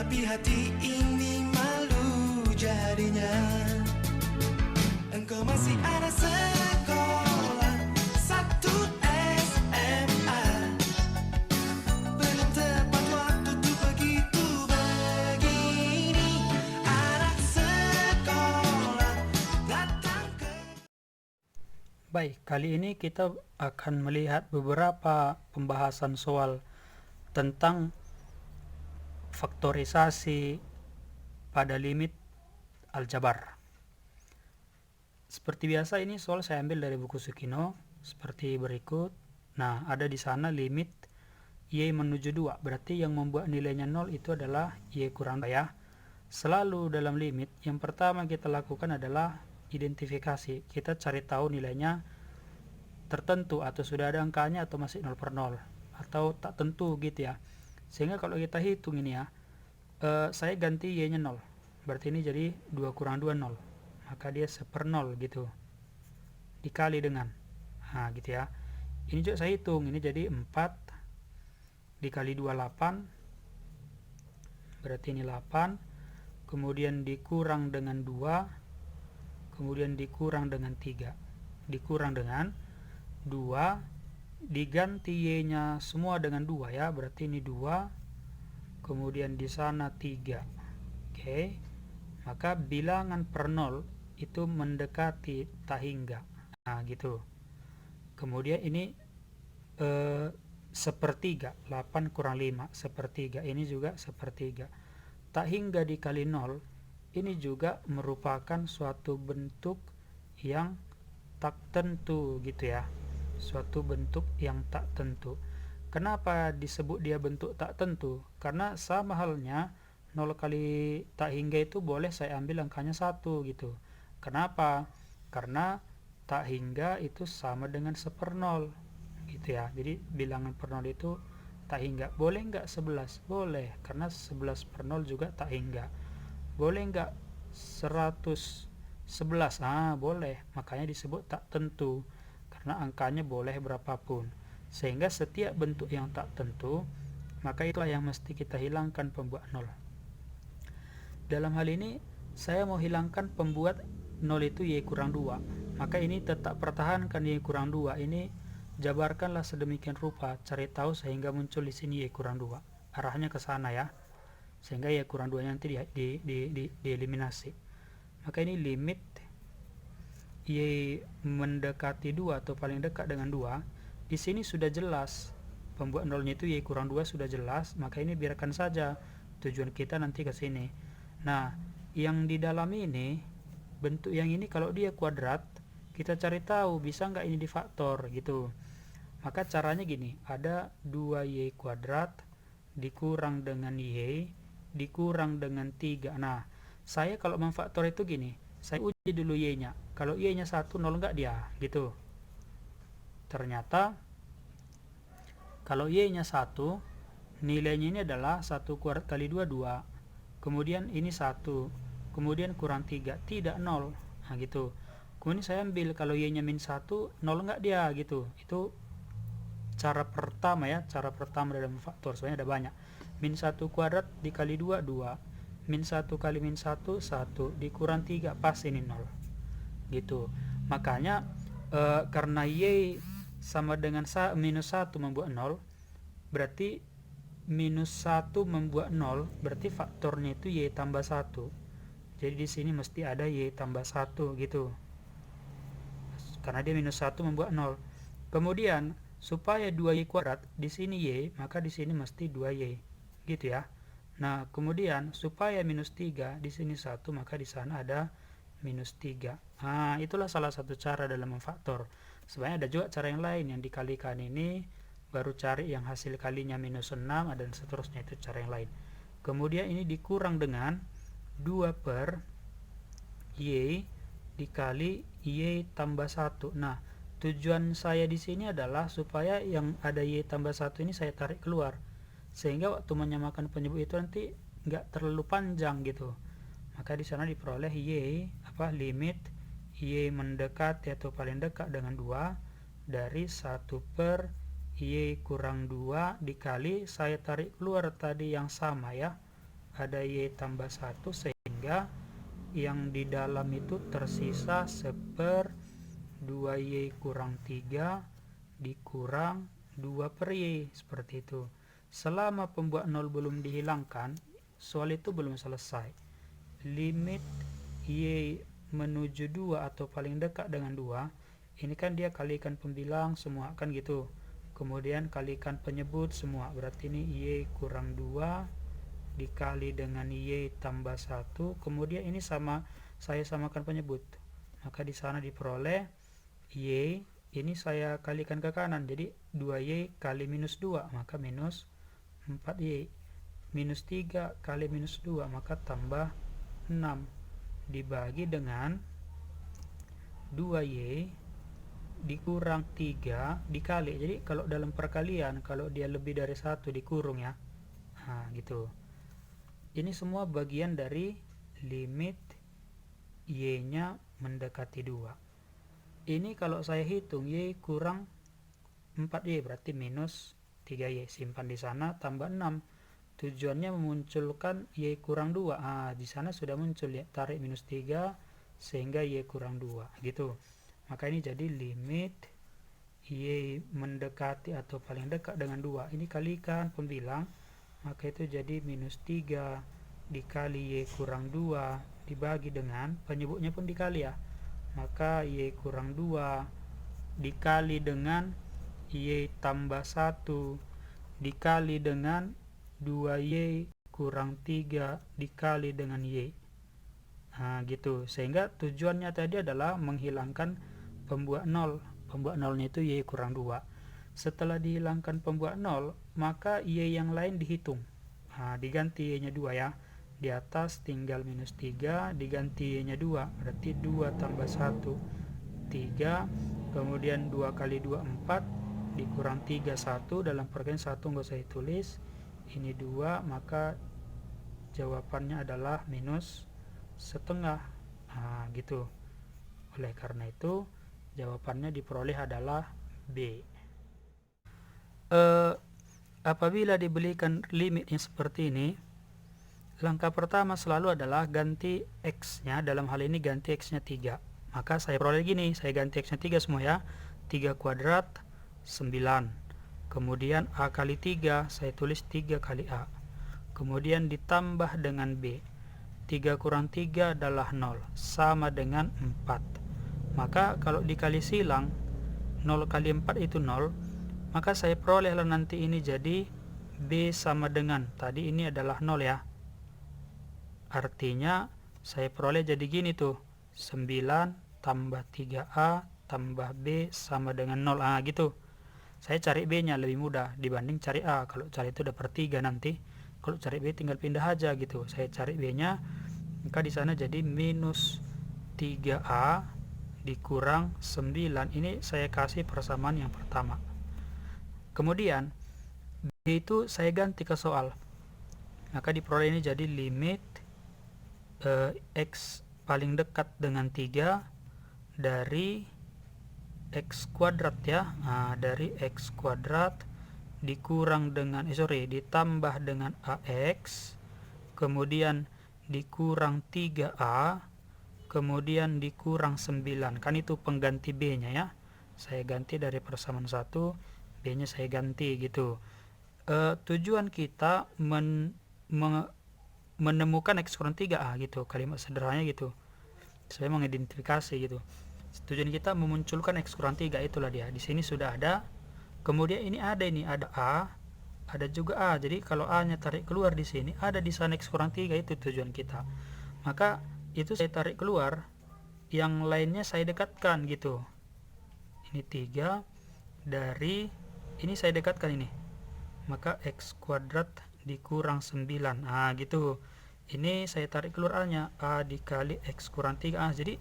tapi hati ini malu jadinya. Engkau masih ada sekolah, satu SMA. Belum tepat waktu tuh begitu begini. Anak sekolah datang ke... Baik, kali ini kita akan melihat beberapa pembahasan soal tentang faktorisasi pada limit aljabar. Seperti biasa, ini soal saya ambil dari buku Sukino seperti berikut. Nah, ada di sana limit Y menuju 2, berarti yang membuat nilainya 0 itu adalah Y kurang 2 ya. Selalu dalam limit, yang pertama kita lakukan adalah identifikasi. Kita cari tahu nilainya tertentu atau sudah ada angkanya atau masih 0 per 0 atau tak tentu gitu ya. Sehingga kalau kita hitung ini ya, saya ganti Y nya 0, berarti ini jadi 2 kurang 2 0, maka dia 1/0 gitu dikali dengan gitu ya. Ini juga saya hitung, ini jadi 4 dikali 2 8, berarti ini 8, kemudian dikurang dengan 2, kemudian dikurang dengan 3, dikurang dengan 2, diganti Y nya semua dengan 2 ya, berarti ini 2, kemudian di sana 3. Oke, maka bilangan per 0 itu mendekati tak hingga, gitu. Kemudian ini sepertiga, 8 kurang 5 sepertiga, ini juga sepertiga. Tak hingga dikali 0 ini juga merupakan suatu bentuk yang tak tentu gitu ya, suatu bentuk yang tak tentu. Kenapa disebut dia bentuk tak tentu? Karena sama halnya 0 kali tak hingga itu boleh saya ambil angkanya 1 gitu. Kenapa? Karena tak hingga itu sama dengan 1/0 gitu ya. Jadi bilangan per 0 itu tak hingga. Boleh enggak 11? Boleh, karena 11 per 0 juga tak hingga. Boleh enggak 111? Boleh. Makanya disebut tak tentu, karena angkanya boleh berapapun. Sehingga setiap bentuk yang tak tentu, maka itulah yang mesti kita hilangkan pembuat 0. Dalam hal ini saya mau hilangkan pembuat 0 itu Y kurang 2, maka ini tetap pertahankan Y kurang 2, ini jabarkanlah sedemikian rupa, cari tahu sehingga muncul di sini Y kurang 2, arahnya ke sana ya, sehingga Y kurang 2 nanti dieliminasi. Maka ini limit Y mendekati 2 atau paling dekat dengan 2, di sini sudah jelas pembuat 0 nya itu Y kurang 2 sudah jelas, maka ini biarkan saja, tujuan kita nanti ke sini. Nah, yang di dalam ini, bentuk yang ini kalau dia kuadrat, kita cari tahu bisa nggak ini difaktor gitu. Maka caranya gini, ada 2Y kuadrat dikurang dengan Y dikurang dengan 3. Nah, saya kalau memfaktor itu gini, saya uji dulu Y nya, kalau Y nya 1, 0 nggak dia gitu. Ternyata kalau Y nya 1, nilainya ini adalah 1 kuadrat kali 2, 2, kemudian ini 1, kemudian kurang 3, tidak 0, gitu. Kemudian saya ambil kalau Y nya min 1, 0 enggak dia gitu. Itu cara pertama ya, cara pertama dalam faktor. Soalnya ada banyak. Min 1 kuadrat dikali 2, 2, min 1 kali min 1, 1, dikurang 3, pas ini 0 gitu. Makanya karena Y sama dengan minus 1 membuat 0, berarti minus 1 membuat 0, berarti faktornya itu Y tambah 1. Jadi di sini mesti ada Y tambah 1 gitu, karena dia minus 1 membuat 0. Kemudian supaya 2Y kuadrat di sini Y, maka di sini mesti 2Y gitu ya. Nah, kemudian supaya minus 3 di sini 1, maka di sana ada minus 3. Itulah salah satu cara dalam memfaktor. Sebenarnya ada juga cara yang lain, yang dikalikan ini baru cari yang hasil kalinya minus 6, dan seterusnya, itu cara yang lain. Kemudian ini dikurang dengan 2 per Y dikali Y tambah 1. Nah, tujuan saya di sini adalah supaya yang ada Y tambah 1 ini saya tarik keluar, sehingga waktu menyamakan penyebut itu nanti nggak terlalu panjang gitu. Maka di sana diperoleh limit Y mendekati atau paling dekat dengan 2 dari 1 per Y kurang 2 dikali, saya tarik keluar tadi yang sama ya, ada Y tambah 1, sehingga yang di dalam itu tersisa 2Y kurang 3 dikurang 2 per Y, seperti itu. Selama pembuat 0 belum dihilangkan, soal itu belum selesai. Limit Y menuju 2 atau paling dekat dengan 2, ini kan dia kalikan pembilang semua kan gitu, kemudian kalikan penyebut semua, berarti ini Y kurang 2 dikali dengan Y tambah 1, kemudian ini saya samakan penyebut, maka di sana diperoleh Y ini saya kalikan ke kanan, jadi 2Y kali minus 2, maka minus 4Y, minus 3 kali minus 2, maka tambah 6, dibagi dengan 2Y dikurang 3 dikali, jadi kalau dalam perkalian, kalau dia lebih dari 1 dikurung ya, nah gitu. Ini semua bagian dari limit Y nya mendekati 2. Ini kalau saya hitung Y kurang 4Y, berarti minus 3Y, simpan di sana, tambah 6. Tujuannya memunculkan Y kurang 2. Di sana sudah muncul ya, tarik minus 3 sehingga Y kurang 2 gitu. Maka ini jadi limit Y mendekati atau paling dekat dengan 2. Ini kalikan pembilang, maka itu jadi minus 3 dikali Y kurang 2 dibagi dengan penyebutnya pun dikali ya. Maka Y kurang 2 dikali dengan Y tambah 1 dikali dengan 2Y kurang 3 dikali dengan Y. Gitu. Sehingga tujuannya tadi adalah menghilangkan pembuat 0. Pembuat 0-nya itu Y kurang 2. Setelah dihilangkan pembuat 0, maka Y yang lain dihitung. Diganti Y-nya 2 ya. Di atas tinggal minus 3, diganti Y-nya 2. Berarti 2 tambah 1, 3. Kemudian 2 kali 2, 4. Dikurang 3, 1. Dalam perkalian 1 nggak usah ditulis. Ini 2, maka jawabannya adalah minus setengah. Gitu. Oleh karena itu jawabannya diperoleh adalah B. Apabila diberikan limitnya seperti ini, langkah pertama selalu adalah ganti X nya, dalam hal ini ganti X nya 3. Maka saya peroleh gini, saya ganti X nya 3 semua ya. 3 kuadrat 9. Kemudian A kali 3, saya tulis 3 kali A. Kemudian ditambah dengan B. 3 kurang 3 adalah 0, sama dengan 4. Maka kalau dikali silang, 0 kali 4 itu 0. Maka saya perolehlah nanti ini jadi B sama dengan, tadi ini adalah 0 ya. Artinya saya peroleh jadi gini tuh, 9 tambah 3A tambah B sama dengan 0. Gitu. Saya cari B nya lebih mudah dibanding cari A. Kalau cari itu dapat 3 nanti. Kalau cari B tinggal pindah aja gitu. Saya cari B nya, maka di sana jadi minus 3A dikurang 9. Ini saya kasih persamaan yang pertama. Kemudian B itu saya ganti ke soal. Maka diperoleh ini jadi limit X paling dekat dengan 3 dari X kuadrat ya. Dari X kuadrat dikurang dengan ditambah dengan AX, kemudian dikurang 3A, kemudian dikurang 9. Kan itu pengganti B nya ya. Saya ganti dari persamaan 1, B nya saya ganti gitu. Tujuan kita menemukan X kurang 3A gitu, kalimat sederhananya gitu. Saya mengidentifikasi gitu. Tujuan kita memunculkan X kurang 3, itulah dia. Di sini sudah ada. Kemudian ini ada A, ada juga A. Jadi kalau A-nya tarik keluar di sini, ada di sana X kurang 3, itu tujuan kita. Maka itu saya tarik keluar, yang lainnya saya dekatkan gitu. Ini 3 dari ini saya dekatkan ini. Maka X kuadrat dikurang 9. Gitu. Ini saya tarik keluar A-nya, A dikali X kurang 3. Jadi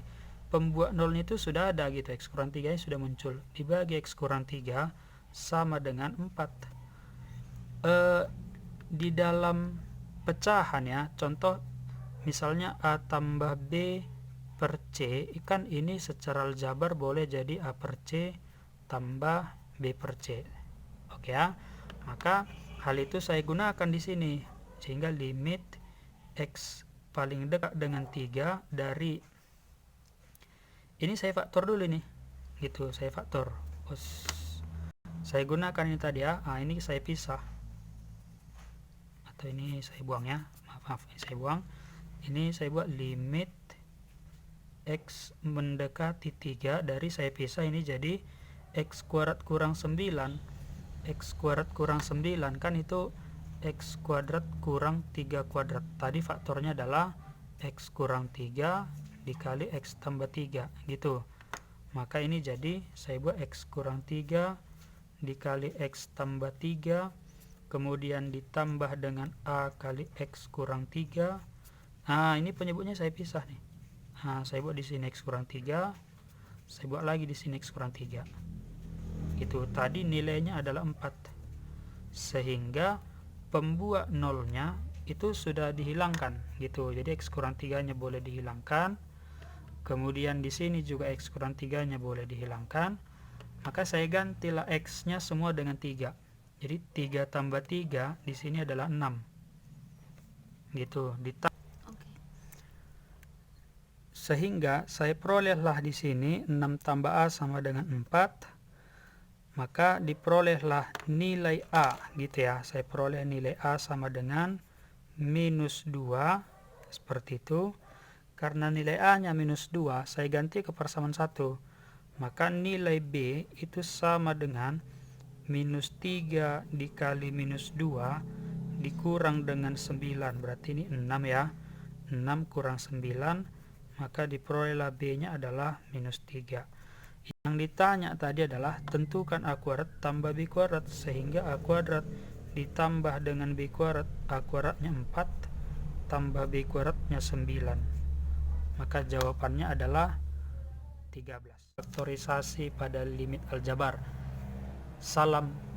pembuat 0 itu sudah ada gitu, X kurang 3 nya sudah muncul, dibagi X kurang 3 sama dengan 4. Di dalam pecahan ya, contoh misalnya A tambah B per C, kan ini secara aljabar boleh jadi A per C tambah B per C. Oke ya, maka hal itu saya gunakan di sini, sehingga limit X paling dekat dengan 3 dari ini saya faktor dulu nih gitu, saya faktor. Saya gunakan ini tadi ya. Ini saya pisah atau ini saya buang ya, maaf ini saya buang. Ini saya buat limit X mendekati 3 dari saya pisah ini jadi X kuadrat kurang 9. X kuadrat kurang 9 kan itu X kuadrat kurang 3 kuadrat. Tadi faktornya adalah X kurang 3 dikali X tambah 3 gitu. Maka ini jadi saya buat X kurang 3 dikali X tambah 3 kemudian ditambah dengan A kali X kurang 3. Ini penyebutnya saya pisah nih. Saya buat di sini X kurang 3, saya buat lagi di sini X kurang 3 gitu. Tadi nilainya adalah 4 sehingga pembuat nolnya itu sudah dihilangkan gitu. Jadi X kurang 3 nya boleh dihilangkan, kemudian di sini juga X kurang 3 nya boleh dihilangkan. Maka saya gantilah X nya semua dengan 3. Jadi 3 tambah 3 di sini adalah 6 gitu. Sehingga saya perolehlah di sini 6 tambah A sama dengan 4. Maka diperolehlah nilai A gitu ya. Saya peroleh nilai A sama dengan minus 2 seperti itu. Karena nilai A nya minus 2, saya ganti ke persamaan 1. Maka nilai B itu sama dengan minus 3 dikali minus 2 dikurang dengan 9. Berarti ini 6 ya. 6 kurang 9, maka diperolehlah B nya adalah minus 3. Yang ditanya tadi adalah tentukan A kuadrat tambah B kuadrat, sehingga A kuadrat ditambah dengan B kuadrat, A kuadratnya 4 tambah B kuadratnya 9. Maka jawabannya adalah 13. Faktorisasi pada limit aljabar. Salam.